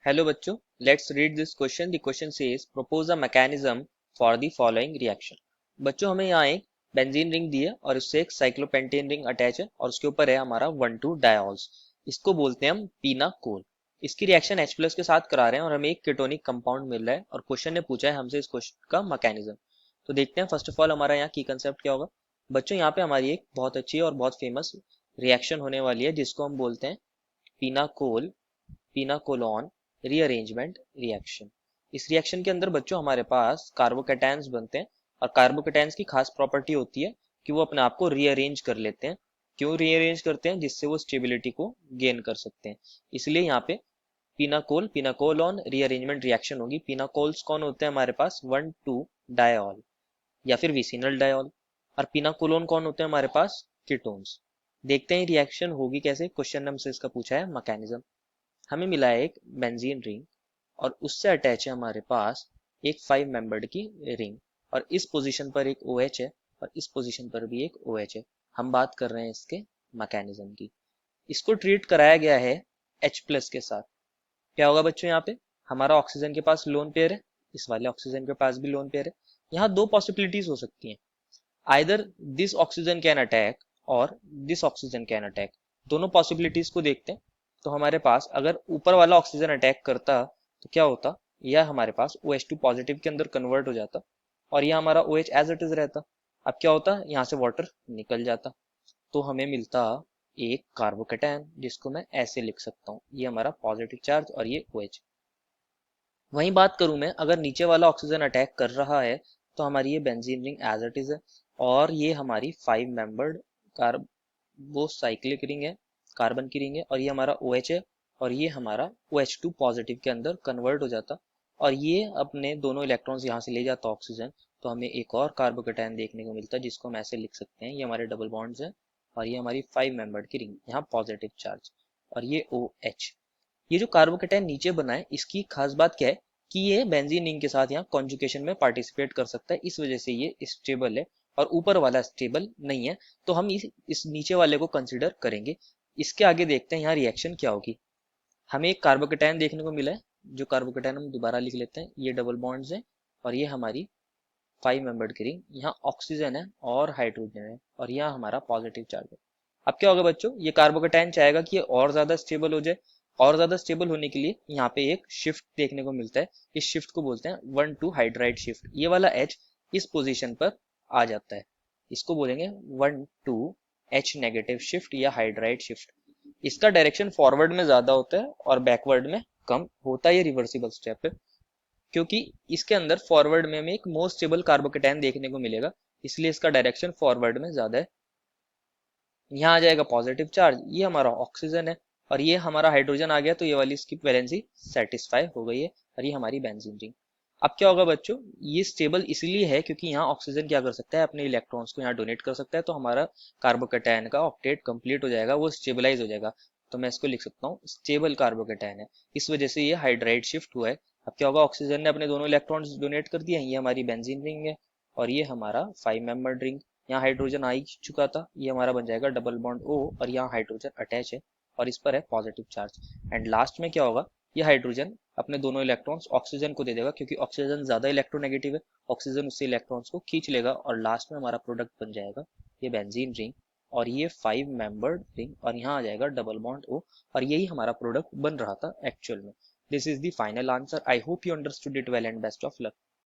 Hello बच्चों, let's read this question. The question says propose a mechanism for the following reaction. बच्चों हमें यहाँ एक बेंजीन रिंग दी है और उससे एक साइक्लोपेंटेन रिंग अटैच है और उसके ऊपर है हमारा 1,2 डायोल्स. इसको बोलते हैं हम पीनाकोल. इसकी रिएक्शन H प्लस के साथ करा रहे हैं और हमें एक कीटोनिक कंपाउंड मिल रहा है और क्वेश्चन ने पूछा है हमसे इस क्वेश्चन का मैकेनिज्म. तो देखते हैं फर्स्ट ऑफ ऑल हमारा यहाँ की कंसेप्ट क्या होगा. बच्चों यहाँ पे हमारी एक बहुत अच्छी और बहुत फेमस रिएक्शन होने वाली है जिसको हम बोलते हैं पीनाकोल पीनाकोलोन रीअरेंजमेंट रिएक्शन. इस रिएक्शन के अंदर बच्चों हमारे पास कार्बोकेटायंस बनते हैं और कार्बोकेटायंस की खास प्रॉपर्टी होती है कि वो अपने आप को रीअरेंज कर लेते हैं. क्यों रीअरेंज करते हैं? जिससे वो स्टेबिलिटी को गेन कर सकते हैं. इसलिए यहाँ पे पीनाकोलोन रीअरेंजमेंट रिएक्शन होगी. पीनाकोल्स कौन होते हैं हमारे पास? 1,2 डायोल या फिर विसिनल डायोल. और पीनाकोलोन कौन होते हैं हमारे पास? कीटोन्स. देखते हैं रिएक्शन होगी कैसे. क्वेश्चन ने हमसे इसका पूछा है मैकेनिज्म. हमें मिला है एक बेंजीन रिंग और उससे अटैच है हमारे पास एक 5 मेंबर्ड की रिंग और इस पोजीशन पर एक OH है और इस पोजीशन पर भी एक OH है. हम बात कर रहे हैं इसके मैकेनिज्म की. इसको ट्रीट कराया गया है H प्लस के साथ. क्या होगा बच्चों यहाँ पे? हमारा ऑक्सीजन के पास लोन पेयर है, इस वाले ऑक्सीजन के पास भी लोन पेयर है. यहाँ दो पॉसिबिलिटीज हो सकती हैं. Either this oxygen can attack और दिस ऑक्सीजन कैन अटैक. दोनों पॉसिबिलिटीज को देखते हैं. तो हमारे पास अगर ऊपर वाला ऑक्सीजन अटैक करता तो क्या होता? यह हमारे पास OH2 पॉजिटिव के अंदर कन्वर्ट हो जाता और यह हमारा OH एज इट इज रहता. अब क्या होता? यहाँ से वाटर निकल जाता तो हमें मिलता एक कार्बोकेटायन जिसको मैं ऐसे लिख सकता हूँ. ये हमारा पॉजिटिव चार्ज और ये OH. वहीं बात करूं मैं, अगर नीचे वाला ऑक्सीजन अटैक कर रहा है तो हमारी ये benzene ring as it is है और ये हमारी 5 मेंबर्ड कार्बोसाइक्लिक रिंग है, कार्बन की रिंग है और ये हमारा OH है और ये हमारा OH2 पॉजिटिव के अंदर कन्वर्ट हो जाता और ये अपने दोनों इलेक्ट्रॉन्स यहाँ से ले जाता ऑक्सीजन. तो हमें एक और कार्बोकेटायन देखने को मिलता है जिसको हम ऐसे लिख सकते हैं. ये हमारे डबल बॉन्ड्स हैं और ये हमारी 5 मेंबर्ड की रिंग, यहाँ पॉजिटिव चार्ज और ये OH. ये जो कार्बोकेटायन नीचे बना है इसकी खास बात क्या है कि ये बेंजीन रिंग के साथ यहाँ कॉन्जुगेशन में पार्टिसिपेट कर सकता है, इस वजह से ये स्टेबल है और ऊपर वाला स्टेबल नहीं है. तो हम इस नीचे वाले को कंसिडर करेंगे. इसके आगे देखते हैं यहाँ रिएक्शन क्या होगी. हमें एक कार्बोकेटायन देखने को मिला है. जो कार्बोकेटायन हम दोबारा लिख लेते हैं. ये डबल बॉन्ड्स है और ये हमारी 5 मेंबर्ड की रिंग. यहाँ ऑक्सीजन है और हाइड्रोजन है और यहाँ हमारा पॉजिटिव चार्ज है. अब क्या होगा बच्चों? ये कार्बोकेटायन चाहेगा कि ये और ज्यादा स्टेबल हो जाए. और ज्यादा स्टेबल होने के लिए यहाँ पे एक शिफ्ट देखने को मिलता है. इस शिफ्ट को बोलते हैं 1,2 हाइड्राइड शिफ्ट. ये वाला H इस पोजीशन पर आ जाता है. इसको बोलेंगे 1,2 H नेगेटिव शिफ्ट या हाइड्राइड शिफ्ट. इसका डायरेक्शन फॉरवर्ड में ज्यादा होता है और बैकवर्ड में कम होता है. ये रिवर्सिबल स्टेप है क्योंकि इसके अंदर फॉरवर्ड में हमें एक मोर स्टेबल कार्बोकेटायन देखने को मिलेगा, इसलिए इसका डायरेक्शन फॉरवर्ड में ज्यादा है. यहाँ आ जाएगा पॉजिटिव चार्ज. ये हमारा ऑक्सीजन है और ये हमारा हाइड्रोजन आ गया तो ये वाली इसकी वैलेंसी सेटिस्फाई हो गई है और ये हमारी बेंजीन रिंग. अब क्या होगा बच्चों? ये स्टेबल इसलिए है क्योंकि यहाँ ऑक्सीजन क्या कर सकता है? अपने इलेक्ट्रॉन्स को यहाँ डोनेट कर सकता है तो हमारा कार्बोकेटायन का ऑक्टेट कंप्लीट हो जाएगा, वो स्टेबलाइज हो जाएगा. तो मैं इसको लिख सकता हूँ स्टेबल कार्बोकेटायन है, इस वजह से ये हाइड्राइड शिफ्ट हुआ है. अब क्या होगा? ऑक्सीजन ने अपने दोनों इलेक्ट्रॉन्स डोनेट कर दिए. ये हमारी बेंजीन रिंग है और ये हमारा 5 मेंबर्ड रिंग. यहाँ हाइड्रोजन आ ही चुका था, ये हमारा बन जाएगा डबल बॉन्ड O और यहाँ हाइड्रोजन अटैच है और इस पर है पॉजिटिव चार्ज. एंड लास्ट में क्या होगा? ये हाइड्रोजन अपने दोनों इलेक्ट्रॉन्स ऑक्सीजन को दे देगा क्योंकि ऑक्सीजन ज्यादा इलेक्ट्रोनेगेटिव है. ऑक्सीजन उससे इलेक्ट्रॉन्स को खींच लेगा और लास्ट में हमारा प्रोडक्ट बन जाएगा ये बेंजीन रिंग और ये 5 मेंबर्ड रिंग और यहाँ आ जाएगा डबल बॉन्ड O और यही हमारा प्रोडक्ट बन रहा था एक्चुअल में. This is the final answer. I hope you understood it well and best of luck.